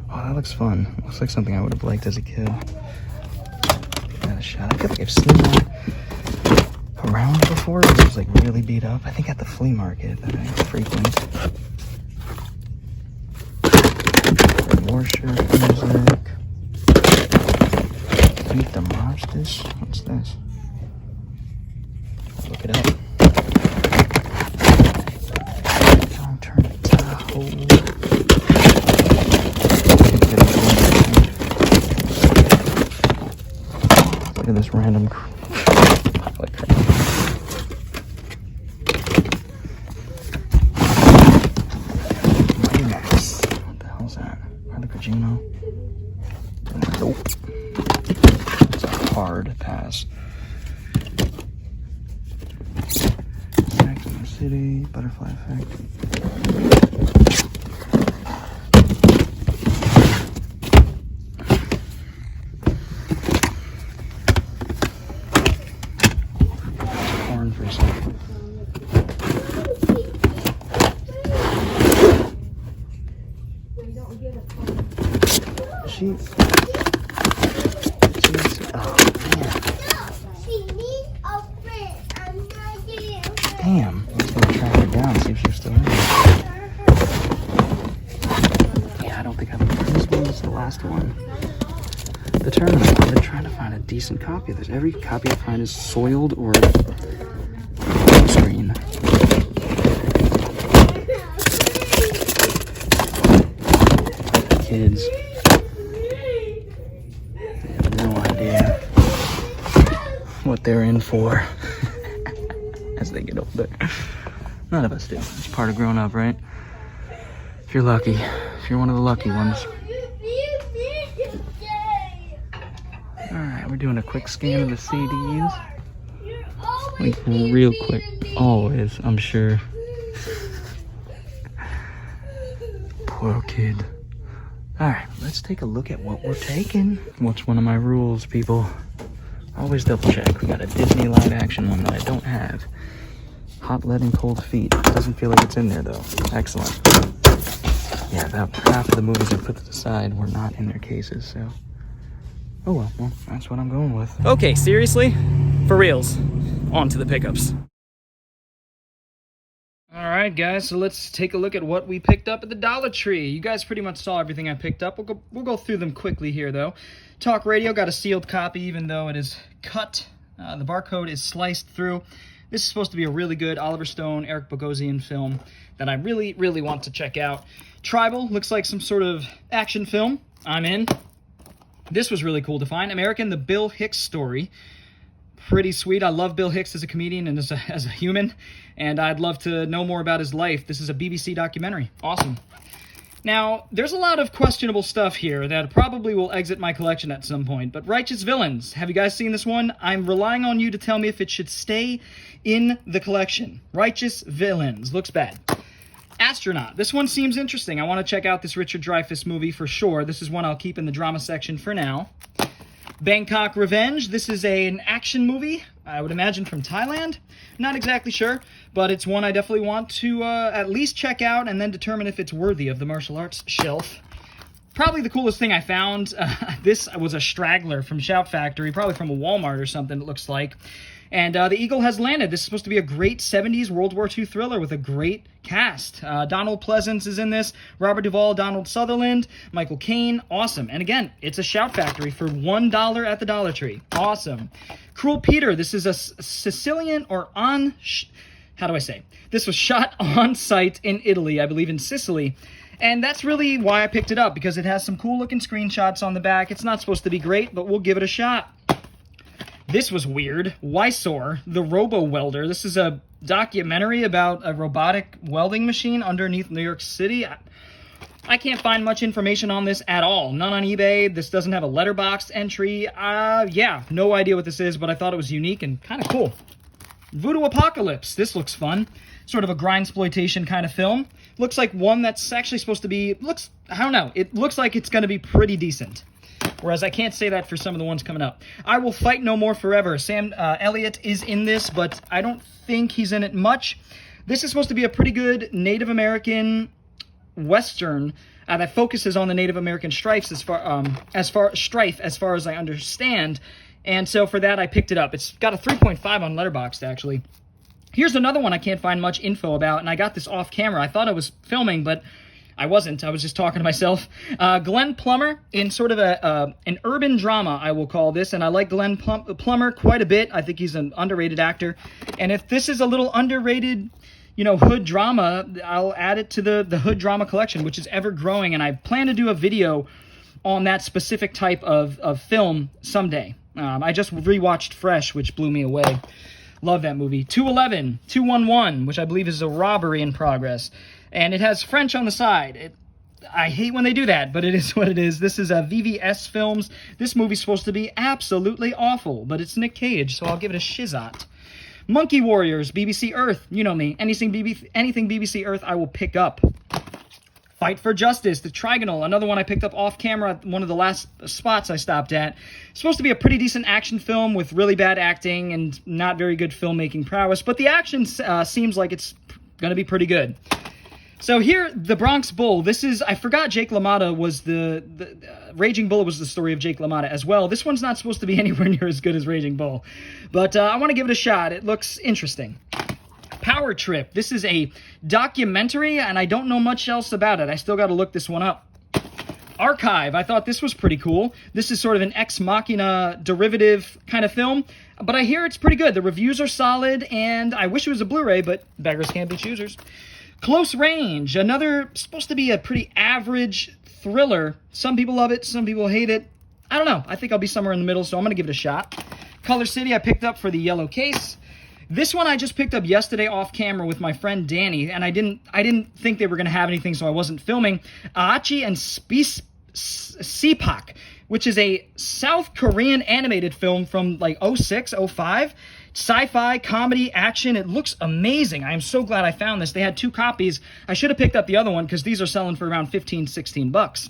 Oh, that looks fun. Looks like something I would have liked as a kid. Give that a shot. I feel like I've seen that around before. It was like really beat up. I think at the flea market that I frequent. Warshirt music. Meet the Monsters. What's this? I'll look it up. Don't turn the Tahoe. Look at this random. Like Max. What the hell's that? Harley Gugino? Nope. It's a hard pass. Sex in the City, Butterfly Effect. Corn for a second. She's oh man. Damn, I was gonna track her down, see if she was still in there. Yeah, I don't think this one was the last one. The tournament, the trying to find a decent copy of this. Every copy I find is soiled or blue screen. Kids. They have no idea what they're in for as they get older. None of us do. It's part of growing up, right? If you're lucky. If you're one of the lucky ones. Alright, we're doing a quick scan of the CDs. Like, real quick. Always, I'm sure. Poor kid. Alright, let's take a look at what we're taking. What's one of my rules, people? Always double check. We got a Disney live action one that I don't have. Hot Lead and Cold Feet. Doesn't feel like it's in there though. Excellent. Yeah, about half of the movies I put to the side were not in their cases, so. Oh well, that's what I'm going with. Okay, seriously? For reals. On to the pickups. Alright guys, so let's take a look at what we picked up at the Dollar Tree. You guys pretty much saw everything I picked up. We'll go through them quickly here though. Talk radio, got a sealed copy even though it is cut. The barcode is sliced through. This is supposed to be a really good Oliver Stone, Eric Bogosian film that I really, really want to check out. Tribal, looks like some sort of action film. I'm in. This was really cool to find. American, the Bill Hicks story. Pretty sweet. I love Bill Hicks as a comedian and as a human, and I'd love to know more about his life. This is a BBC documentary. Awesome. Now, there's a lot of questionable stuff here that probably will exit my collection at some point, but Righteous Villains. Have you guys seen this one? I'm relying on you to tell me if it should stay in the collection. Righteous Villains. Looks bad. Astronaut. This one seems interesting. I want to check out this Richard Dreyfuss movie for sure. This is one I'll keep in the drama section for now. Bangkok Revenge. This is an action movie, I would imagine from Thailand. Not exactly sure, but it's one I definitely want to at least check out and then determine if it's worthy of the martial arts shelf. Probably the coolest thing I found, this was a straggler from Shout Factory, probably from a Walmart or something it looks like. And The Eagle Has Landed. This is supposed to be a great 70s World War II thriller with a great cast. Donald Pleasance is in this, Robert Duvall, Donald Sutherland, Michael Caine. Awesome. And again, it's a Shout Factory for $1 at the Dollar Tree. Awesome. Cruel Peter. This is a Sicilian or how do I say? This was shot on site in Italy, I believe in Sicily. And that's really why I picked it up, because it has some cool looking screenshots on the back. It's not supposed to be great, but we'll give it a shot. This was weird. Wysor, the Robo-Welder. This is a documentary about a robotic welding machine underneath New York City. I can't find much information on this at all. None on eBay. This doesn't have a Letterboxd entry. Yeah, no idea what this is, but I thought it was unique and kind of cool. Voodoo Apocalypse. This looks fun. Sort of a grindsploitation kind of film. Looks like one that's actually supposed to be... I don't know. It looks like it's going to be pretty decent. Whereas I can't say that for some of the ones coming up. I Will Fight No More Forever. Sam Elliott is in this, but I don't think he's in it much. This is supposed to be a pretty good Native American Western that focuses on the Native American strife as far as I understand. And so for that, I picked it up. It's got a 3.5 on Letterboxd, actually. Here's another one I can't find much info about, and I got this off camera. I thought I was filming, but I wasn't. I was just talking to myself. Glenn Plummer in sort of an urban drama, I will call this, and I like Glenn Plummer quite a bit. I think he's an underrated actor. And if this is a little underrated, hood drama, I'll add it to the hood drama collection, which is ever growing, and I plan to do a video on that specific type of film someday. I just rewatched Fresh, which blew me away. Love that movie. 211, which I believe is a robbery in progress. And it has French on the side. I hate when they do that, but it is what it is. This is a VVS Films. This movie's supposed to be absolutely awful, but it's Nick Cage, so I'll give it a shizot. Monkey Warriors, BBC Earth. You know me. Anything BBC Earth, I will pick up. Fight for Justice, The Trigonal, another one I picked up off camera at one of the last spots I stopped at. It's supposed to be a pretty decent action film with really bad acting and not very good filmmaking prowess, but the action seems like it's going to be pretty good. So here, The Bronx Bull. This is, I forgot Jake LaMotta was the Raging Bull was the story of Jake LaMotta as well. This one's not supposed to be anywhere near as good as Raging Bull, but I want to give it a shot. It looks interesting. Power Trip. This is a documentary, and I don't know much else about it. I still got to look this one up. Archive. I thought this was pretty cool. This is sort of an Ex Machina derivative kind of film, but I hear it's pretty good. The reviews are solid, and I wish it was a Blu-ray, but beggars can't be choosers. Close Range, another supposed to be a pretty average thriller. Some people love it, some people hate it. I don't know. I think I'll be somewhere in the middle, so I'm going to give it a shot. Color City I picked up for the yellow case. This one I just picked up yesterday off camera with my friend Danny, and I didn't think they were going to have anything, so I wasn't filming. Aachi and Sipak, which is a South Korean animated film from like 06, 05. Sci-fi, comedy, action. It looks amazing. I am so glad I found this. They had 2 copies. I should have picked up the other one because these are selling for around 15, 16 bucks.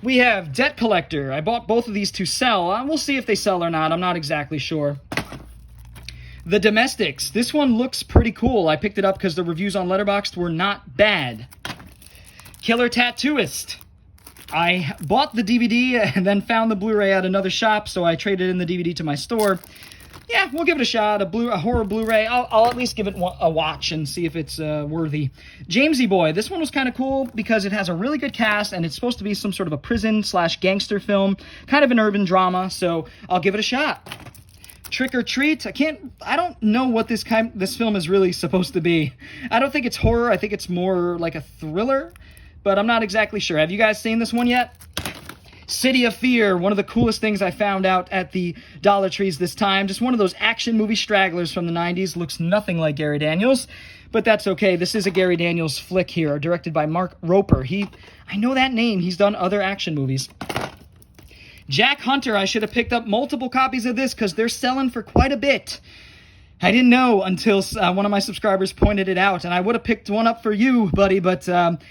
We have Debt Collector. I bought both of these to sell. We'll see if they sell or not. I'm not exactly sure. The Domestics. This one looks pretty cool. I picked it up because the reviews on Letterboxd were not bad. Killer Tattooist. I bought the DVD and then found the Blu-ray at another shop, so I traded in the DVD to my store. Yeah, we'll give it a shot. A horror Blu-ray. I'll at least give it a watch and see if it's worthy. Jamesy Boy. This one was kind of cool because it has a really good cast, and it's supposed to be some sort of a prison/gangster film, kind of an urban drama, so I'll give it a shot. Trick or Treat. I don't know what this film is really supposed to be. I don't think it's horror. I think it's more like a thriller, but I'm not exactly sure. Have you guys seen this one yet? City of Fear, one of the coolest things I found out at the Dollar Trees this time. Just one of those action movie stragglers from the 90s. Looks nothing like Gary Daniels, but that's okay. This is a Gary Daniels flick here, directed by Mark Roper. I know that name. He's done other action movies. Jack Hunter, I should have picked up multiple copies of this because they're selling for quite a bit. I didn't know until one of my subscribers pointed it out, and I would have picked one up for you, buddy, but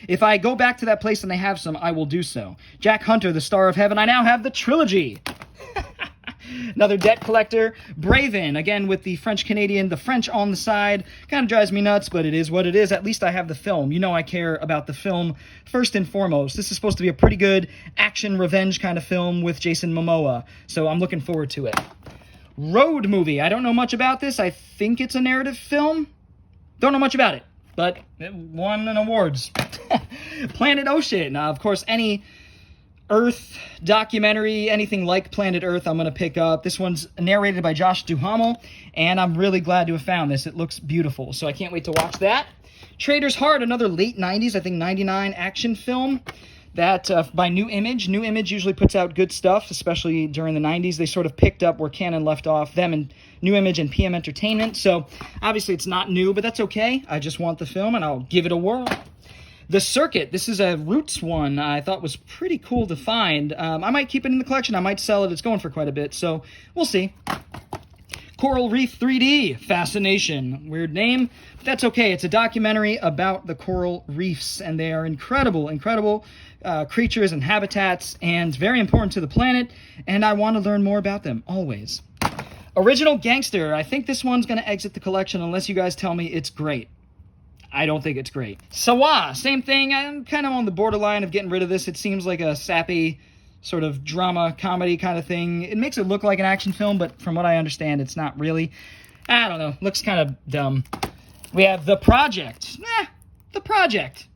if I go back to that place and they have some, I will do so. Jack Hunter, The Star of Heaven. I now have the trilogy. Another Debt Collector. Braven, again with the French-Canadian, the French on the side. Kind of drives me nuts, but it is what it is. At least I have the film. You know I care about the film first and foremost. This is supposed to be a pretty good action revenge kind of film with Jason Momoa, so I'm looking forward to it. Road Movie. I don't know much about this. I think it's a narrative film. Don't know much about it, but it won an awards. Planet Ocean. Now, of course, any Earth documentary, anything like Planet Earth, I'm going to pick up. This one's narrated by Josh Duhamel, and I'm really glad to have found this. It looks beautiful, so I can't wait to watch that. Trader's Heart, another late 90s, I think 99 action film. That by New Image. New Image usually puts out good stuff, especially during the 90s. They sort of picked up where Canon left off, them and New Image and PM Entertainment. So obviously it's not new, but that's okay. I just want the film, and I'll give it a whirl. The Circuit. This is a Roots one I thought was pretty cool to find. I might keep it in the collection. I might sell it. It's going for quite a bit, so we'll see. Coral Reef 3D. Fascination. Weird name, but that's okay. It's a documentary about the coral reefs, and they are incredible, incredible creatures and habitats, and very important to the planet, and I want to learn more about them, always. Original Gangster. I think this one's going to exit the collection unless you guys tell me it's great. I don't think it's great. Sawa. Same thing. I'm kind of on the borderline of getting rid of this. It seems like a sappy sort of drama, comedy kind of thing. It makes it look like an action film, but from what I understand, it's not really. I don't know. Looks kind of dumb. We have The Project. The Project.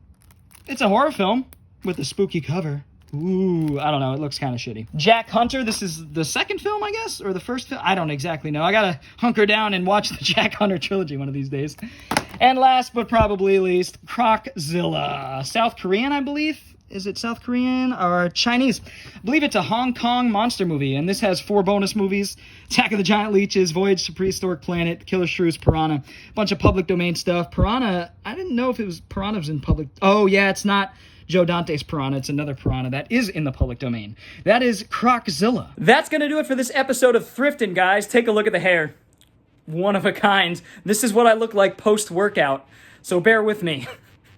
It's a horror film with a spooky cover. Ooh, I don't know. It looks kind of shitty. Jack Hunter. This is the second film, I guess, or the first film. I don't exactly know. I gotta hunker down and watch the Jack Hunter trilogy one of these days. And last but probably least, Croczilla. South Korean, I believe. Is it South Korean or Chinese? I believe it's a Hong Kong monster movie, and this has 4 bonus movies. Attack of the Giant Leeches, Voyage to Prehistoric Planet, Killer Shrews, Piranha. A bunch of public domain stuff. Piranha, I didn't know if it was Piranha was in public. Oh, yeah, it's not Joe Dante's Piranha. It's another Piranha that is in the public domain. That is Croczilla. That's going to do it for this episode of Thriftin', guys. Take a look at the hair. One of a kind. This is what I look like post-workout, so bear with me.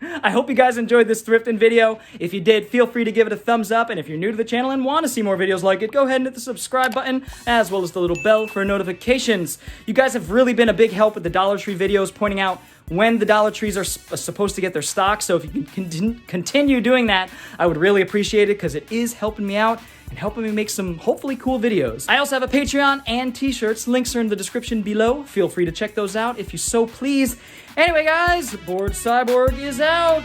I hope you guys enjoyed this Thriftin' video. If you did, feel free to give it a thumbs up, and if you're new to the channel and want to see more videos like it, go ahead and hit the subscribe button, as well as the little bell for notifications. You guys have really been a big help with the Dollar Tree videos, pointing out when the Dollar Trees are supposed to get their stock, so if you can continue doing that, I would really appreciate it, because it is helping me out and helping me make some hopefully cool videos. I also have a Patreon and t-shirts. Links are in the description below. Feel free to check those out if you so please. Anyway, guys, Bored Cyborg is out.